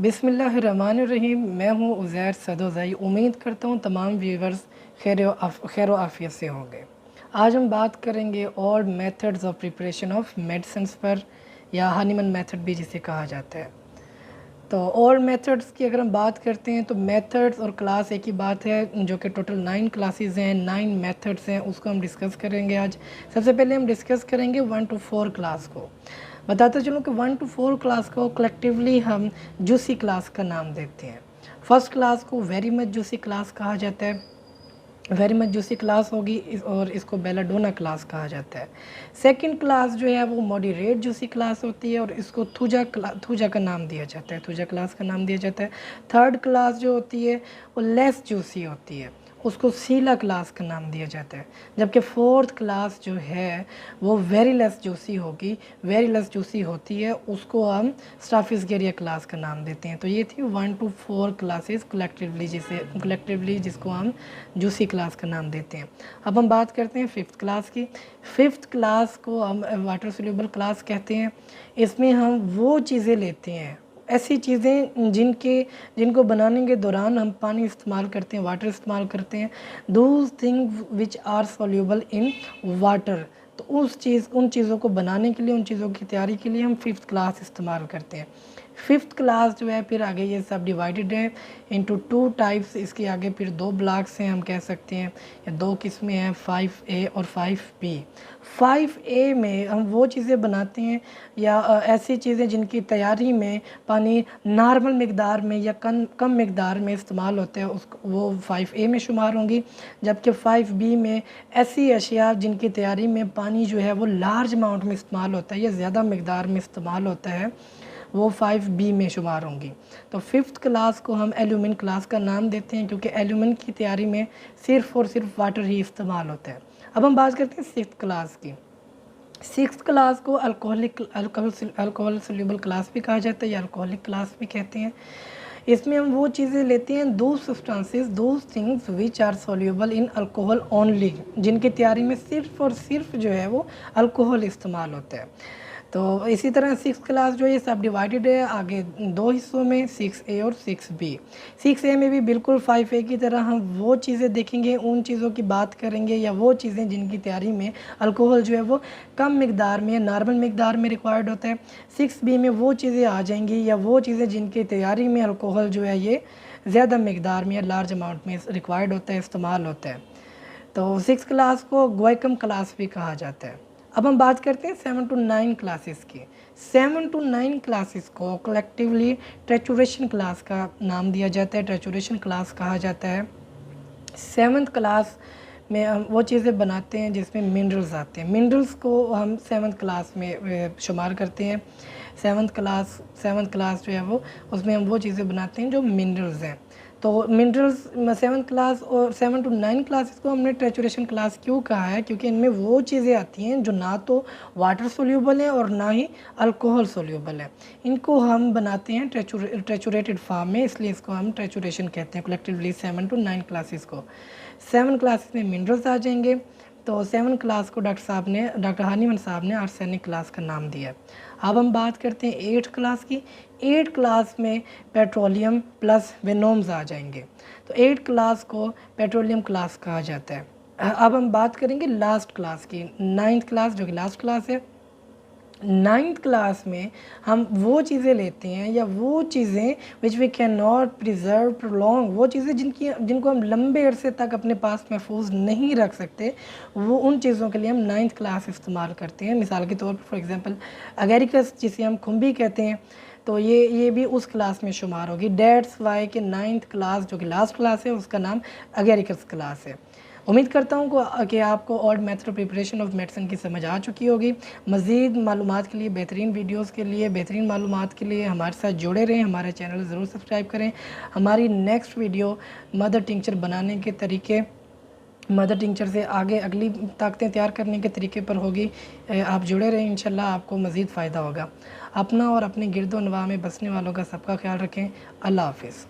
بسم اللہ الرحمن الرحیم۔ میں ہوں عزیر صدوزئی۔ امید کرتا ہوں تمام ویورز خیر و عافیت سے ہوں گے۔ آج ہم بات کریں گے old methods of preparation of medicines پر، یا ہانیمن میتھڈ بھی جسے کہا جاتا ہے۔ تو اولڈ میتھڈز کی اگر ہم بات کرتے ہیں تو میتھڈز اور کلاس ایک ہی بات ہے، جو کہ ٹوٹل 9 کلاسز ہیں، 9 میتھڈز ہیں، اس کو ہم ڈسکس کریں گے آج۔ سب سے پہلے ہم ڈسکس کریں گے 1 to 4 کلاس کو۔ بتاتا چلوں کہ 1 to 4 کلاس کو کلیکٹیولی ہم جوسی کلاس کا نام دیتے ہیں۔ فرسٹ کلاس کو ویری مچ جوسی کلاس کہا جاتا ہے، ویری مچ جوسی کلاس ہوگی، اور اس کو بیلا ڈونا کلاس کہا جاتا ہے۔ سیکنڈ کلاس جو ہے وہ ماڈریٹ جوسی کلاس ہوتی ہے، اور اس کو تھوجا کا نام دیا جاتا ہے، تھوجا کلاس کا نام دیا جاتا ہے۔ تھرڈ کلاس جو ہوتی ہے وہ لیس جوسی ہوتی ہے، اس کو سیلا کلاس کا نام دیا جاتا ہے۔ جبکہ فورتھ کلاس جو ہے وہ ویری لیس جوسی ہوگی، ویری لیس جوسی ہوتی ہے، اس کو ہم اسٹافیسگیریا کلاس کا نام دیتے ہیں۔ تو یہ تھی 1 to 4 کلاسز کلیکٹیولی جس کو ہم جوسی کلاس کا نام دیتے ہیں۔ اب ہم بات کرتے ہیں 5th کلاس کی۔ 5th کلاس کو ہم واٹر سولیبل کلاس کہتے ہیں۔ اس میں ہم وہ چیزیں لیتے ہیں، ایسی چیزیں جن کو بنانے کے دوران ہم پانی استعمال کرتے ہیں، واٹر استعمال کرتے ہیں۔ Those things which are soluble in water, تو ان چیزوں کو بنانے کے لیے، ان چیزوں کی تیاری کے لیے ہم 5th کلاس استعمال کرتے ہیں۔ 5th کلاس جو ہے پھر آگے یہ سب ڈیوائیڈڈ ہے انٹو 2 ٹائپس۔ اس کے آگے پھر 2 بلاکس ہیں، ہم کہہ سکتے ہیں، یا 2 قسمیں ہیں، 5A اور 5B۔ 5A میں ہم وہ چیزیں بناتے ہیں، یا ایسی چیزیں جن کی تیاری میں پانی نارمل مقدار میں یا کم مقدار میں استعمال ہوتا ہے، وہ 5A میں شمار ہوں گی۔ جبکہ 5B میں ایسی اشیاء جن کی تیاری میں پانی جو ہے وہ لارج اماؤنٹ میں استعمال ہوتا ہے، یا زیادہ مقدار میں استعمال ہوتا ہے، وہ 5B میں شمار ہوں گی۔ تو 5th کلاس کو ہم ایلومن کلاس کا نام دیتے ہیں، کیونکہ ایلومن کی تیاری میں صرف اور صرف واٹر ہی استعمال ہوتا ہے۔ اب ہم بات کرتے ہیں 6th کلاس کی۔ 6th کلاس کو الکوہل سولیبل کلاس بھی کہا جاتا ہے، یا الکوہلک کلاس بھی کہتے ہیں۔ اس میں ہم وہ چیزیں لیتے ہیں، those things which are soluble in alcohol only, جن کی تیاری میں صرف اور صرف جو ہے وہ الکوہل استعمال ہوتا ہے۔ تو اسی طرح 6th کلاس جو ہے یہ سب ڈیوائیڈڈ ہے آگے 2 حصوں میں، 6A اور 6B۔ 6A میں بھی بالکل 5A کی طرح ہم وہ چیزیں دیکھیں گے، ان چیزوں کی بات کریں گے، یا وہ چیزیں جن کی تیاری میں الکوہل جو ہے وہ کم مقدار میں یا نارمل مقدار میں ریکوائرڈ ہوتا ہے۔ 6B میں وہ چیزیں آ جائیں گی، یا وہ چیزیں جن کی تیاری میں الکوہل جو ہے یہ زیادہ مقدار میں یا لارج اماؤنٹ میں ریکوائرڈ ہوتا ہے، استعمال ہوتا ہے۔ تو 6th کلاس کو گوائکم کلاس بھی کہا جاتا ہے۔ اب ہم بات کرتے ہیں 7 to 9 کلاسز کی۔ 7 to 9 کلاسز کو کلیکٹیولی ٹریچوریشن کلاس کا نام دیا جاتا ہے، ٹریچوریشن کلاس کہا جاتا ہے۔ 7th کلاس میں ہم وہ چیزیں بناتے ہیں جس میں منرلز آتے ہیں۔ منرلز کو ہم 7th کلاس میں شمار کرتے ہیں۔ 7th کلاس جو ہے وہ اس میں ہم وہ چیزیں بناتے ہیں جو منرلز ہیں۔ تو منرلز 7th کلاس اور 7 to 9 کلاسز کو ہم نے ٹریچوریشن کلاس کیوں کہا ہے؟ کیونکہ ان میں وہ چیزیں آتی ہیں جو نہ تو واٹر سولیبل ہیں اور نہ ہی الکوہل سولیبل ہیں۔ ان کو ہم بناتے ہیں ٹریچوریٹڈ فارم میں، اس لیے اس کو ہم ٹریچوریشن کہتے ہیں کلیکٹیولی 7 to 9 کلاسز کو۔ 7 کلاسز میں منرلز آ جائیں گے۔ تو 7 کلاس کو ڈاکٹر ہانیمن صاحب نے آرسینک کلاس کا نام دیا ہے۔ اب ہم بات کرتے ہیں 8 کلاس کی۔ 8 کلاس میں پیٹرولیم پلس وینومز آ جائیں گے، تو 8 کلاس کو پیٹرولیم کلاس کہا جاتا ہے۔ اب ہم بات کریں گے لاسٹ کلاس کی، 9th کلاس، جو کہ لاسٹ کلاس ہے۔ 9th کلاس میں ہم وہ چیزیں لیتے ہیں، یا وہ چیزیں which we cannot preserve prolong، وہ چیزیں جن کو ہم لمبے عرصے تک اپنے پاس محفوظ نہیں رکھ سکتے، وہ ان چیزوں کے لیے ہم 9th کلاس استعمال کرتے ہیں۔ مثال کے طور پر فار ایگزامپل اگیریکس جسے ہم کھمبی کہتے ہیں، تو یہ بھی اس کلاس میں شمار ہوگی۔ دیٹس وائی کہ 9th کلاس جو کہ لاسٹ کلاس ہے اس کا نام اگیریکس کلاس ہے۔ امید کرتا ہوں کہ آپ کو old method preparation of medicine کی سمجھ آ چکی ہوگی۔ مزید معلومات کے لیے، بہترین ویڈیوز کے لیے، بہترین معلومات کے لیے ہمارے ساتھ جڑے رہیں، ہمارے چینل ضرور سبسکرائب کریں۔ ہماری نیکسٹ ویڈیو مدر ٹنکچر بنانے کے طریقے، مدر ٹنکچر سے آگے اگلی طاقتیں تیار کرنے کے طریقے پر ہوگی۔ آپ جڑے رہیں، انشاءاللہ آپ کو مزید فائدہ ہوگا۔ اپنا اور اپنے گرد و نواح میں بسنے والوں کا سب کا خیال رکھیں۔ اللہ حافظ۔